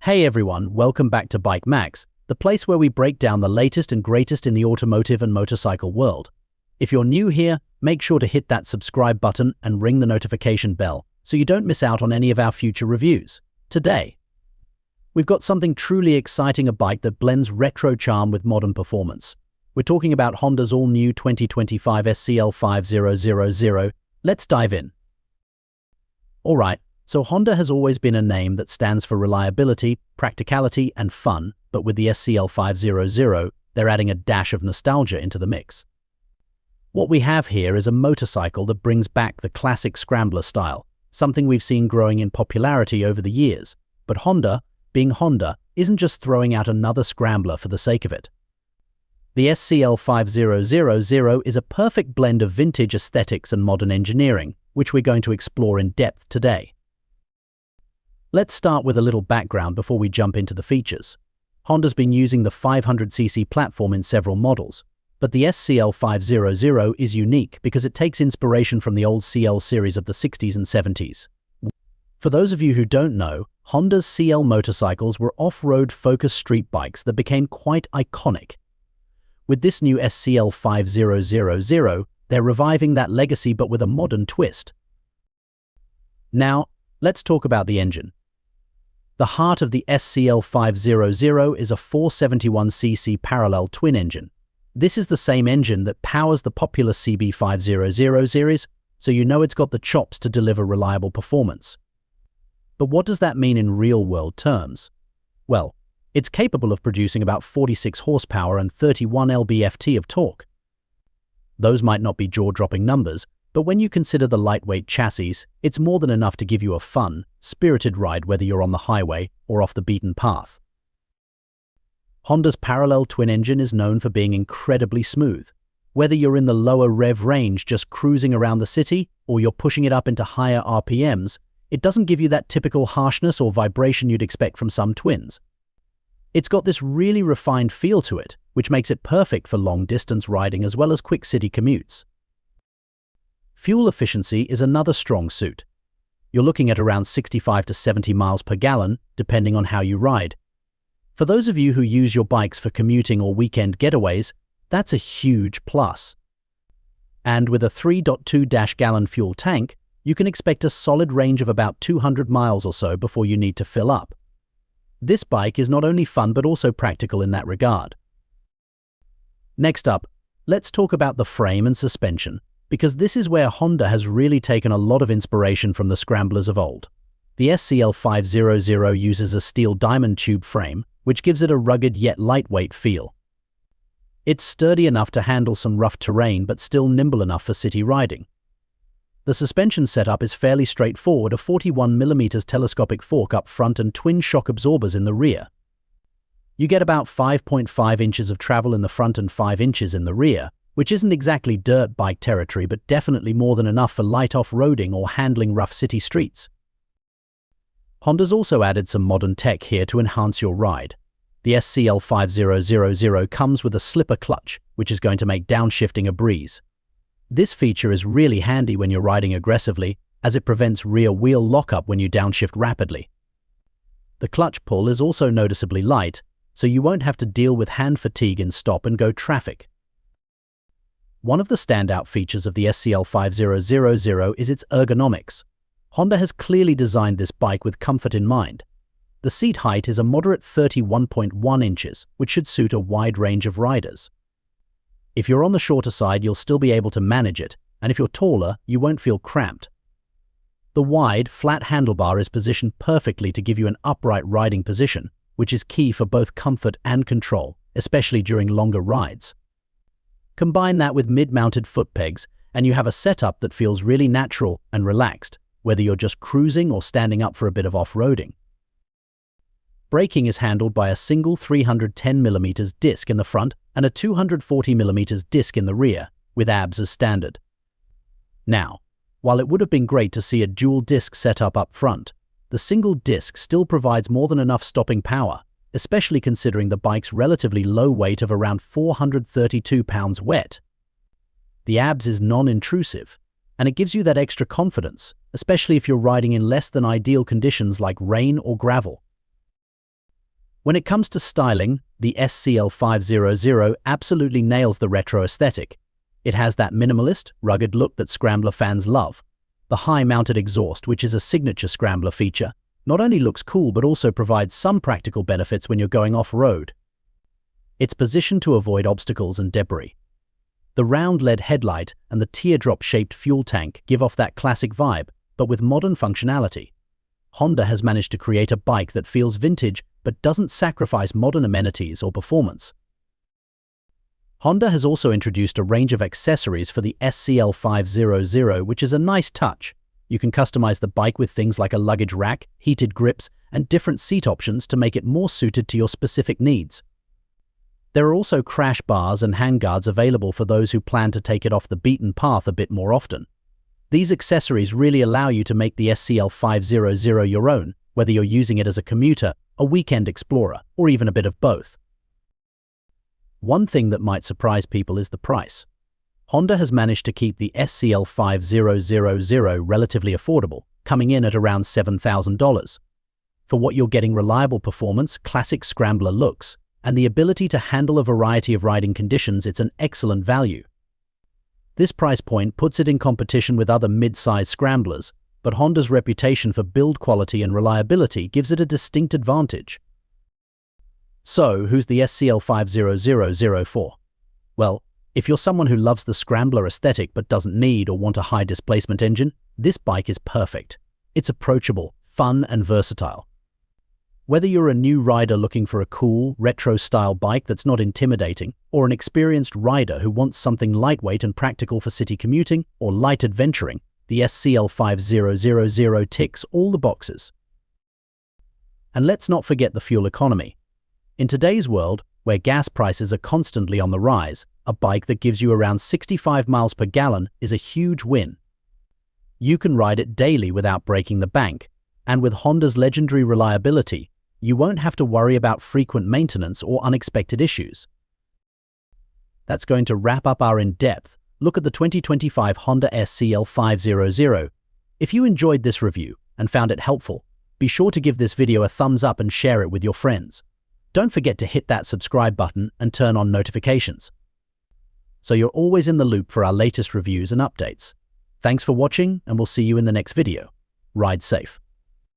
Hey everyone, welcome back to Bike Max, the place where we break down the latest and greatest in the automotive and motorcycle world. If you're new here, make sure to hit that subscribe button and ring the notification bell so you don't miss out on any of our future reviews. Today, we've got something truly exciting, a bike that blends retro charm with modern performance. We're talking about Honda's all-new 2025 SCL500. Let's dive in. Alright, so Honda has always been a name that stands for reliability, practicality, and fun, but with the SCL500, they're adding a dash of nostalgia into the mix. What we have here is a motorcycle that brings back the classic Scrambler style, something we've seen growing in popularity over the years. But Honda, being Honda, isn't just throwing out another Scrambler for the sake of it. The SCL500 is a perfect blend of vintage aesthetics and modern engineering, which we're going to explore in depth today. Let's start with a little background before we jump into the features. Honda's been using the 500cc platform in several models, but the SCL500 is unique because it takes inspiration from the old CL series of the 60s and 70s. For those of you who don't know, Honda's CL motorcycles were off-road focused street bikes that became quite iconic. With this new SCL500, they're reviving that legacy but with a modern twist. Now, let's talk about the engine. The heart of the SCL500 is a 471cc parallel twin engine. This is the same engine that powers the popular CB500 series, so you know it's got the chops to deliver reliable performance. But what does that mean in real-world terms? Well, it's capable of producing about 46 horsepower and 31 lb-ft of torque. Those might not be jaw-dropping numbers, but when you consider the lightweight chassis, it's more than enough to give you a fun, spirited ride whether you're on the highway or off the beaten path. Honda's parallel twin engine is known for being incredibly smooth. Whether you're in the lower rev range just cruising around the city, or you're pushing it up into higher RPMs, it doesn't give you that typical harshness or vibration you'd expect from some twins. It's got this really refined feel to it, which makes it perfect for long-distance riding as well as quick city commutes. Fuel efficiency is another strong suit. You're looking at around 65 to 70 miles per gallon, depending on how you ride. For those of you who use your bikes for commuting or weekend getaways, that's a huge plus. And with a 3.2-gallon fuel tank, you can expect a solid range of about 200 miles or so before you need to fill up. This bike is not only fun but also practical in that regard. Next up, let's talk about the frame and suspension, because this is where Honda has really taken a lot of inspiration from the Scramblers of old. The SCL500 uses a steel diamond tube frame, which gives it a rugged yet lightweight feel. It's sturdy enough to handle some rough terrain but still nimble enough for city riding. The suspension setup is fairly straightforward, a 41mm telescopic fork up front and twin shock absorbers in the rear. You get about 5.5 inches of travel in the front and 5 inches in the rear, which isn't exactly dirt bike territory but definitely more than enough for light off-roading or handling rough city streets. Honda's also added some modern tech here to enhance your ride. The SCL500 comes with a slipper clutch, which is going to make downshifting a breeze. This feature is really handy when you're riding aggressively, as it prevents rear wheel lockup when you downshift rapidly. The clutch pull is also noticeably light, so you won't have to deal with hand fatigue in stop-and-go traffic. One of the standout features of the SCL500 is its ergonomics. Honda has clearly designed this bike with comfort in mind. The seat height is a moderate 31.1 inches, which should suit a wide range of riders. If you're on the shorter side, you'll still be able to manage it, and if you're taller, you won't feel cramped. The wide, flat handlebar is positioned perfectly to give you an upright riding position, which is key for both comfort and control, especially during longer rides. Combine that with mid-mounted foot pegs, and you have a setup that feels really natural and relaxed, whether you're just cruising or standing up for a bit of off-roading. Braking is handled by a single 310mm disc in the front and a 240mm disc in the rear, with ABS as standard. Now, while it would have been great to see a dual disc setup up front, the single disc still provides more than enough stopping power, especially considering the bike's relatively low weight of around 432 pounds wet. The ABS is non-intrusive, and it gives you that extra confidence, especially if you're riding in less than ideal conditions like rain or gravel. When it comes to styling, the SCL500 absolutely nails the retro aesthetic. It has that minimalist, rugged look that Scrambler fans love. The high-mounted exhaust, which is a signature Scrambler feature, not only looks cool but also provides some practical benefits when you're going off-road. It's positioned to avoid obstacles and debris. The round LED headlight and the teardrop-shaped fuel tank give off that classic vibe, but with modern functionality. Honda has managed to create a bike that feels vintage but doesn't sacrifice modern amenities or performance. Honda has also introduced a range of accessories for the SCL500, which is a nice touch. You can customize the bike with things like a luggage rack, heated grips, and different seat options to make it more suited to your specific needs. There are also crash bars and handguards available for those who plan to take it off the beaten path a bit more often. These accessories really allow you to make the SCL500 your own, whether you're using it as a commuter, a weekend explorer, or even a bit of both. One thing that might surprise people is the price. Honda has managed to keep the SCL500 relatively affordable, coming in at around $7,000. For what you're getting reliable performance, classic Scrambler looks, and the ability to handle a variety of riding conditions, it's an excellent value. This price point puts it in competition with other mid-size Scramblers, but Honda's reputation for build quality and reliability gives it a distinct advantage. So, who's the SCL500 for? Well, if you're someone who loves the Scrambler aesthetic but doesn't need or want a high-displacement engine, this bike is perfect. It's approachable, fun, and versatile. Whether you're a new rider looking for a cool, retro-style bike that's not intimidating, or an experienced rider who wants something lightweight and practical for city commuting or light adventuring, the SCL500 ticks all the boxes. And let's not forget the fuel economy. In today's world, where gas prices are constantly on the rise, a bike that gives you around 65 miles per gallon is a huge win. You can ride it daily without breaking the bank, and with Honda's legendary reliability, you won't have to worry about frequent maintenance or unexpected issues. That's going to wrap up our in-depth look at the 2025 Honda SCL500. If you enjoyed this review and found it helpful, be sure to give this video a thumbs up and share it with your friends. Don't forget to hit that subscribe button and turn on notifications, so you're always in the loop for our latest reviews and updates. Thanks for watching, and we'll see you in the next video. Ride safe.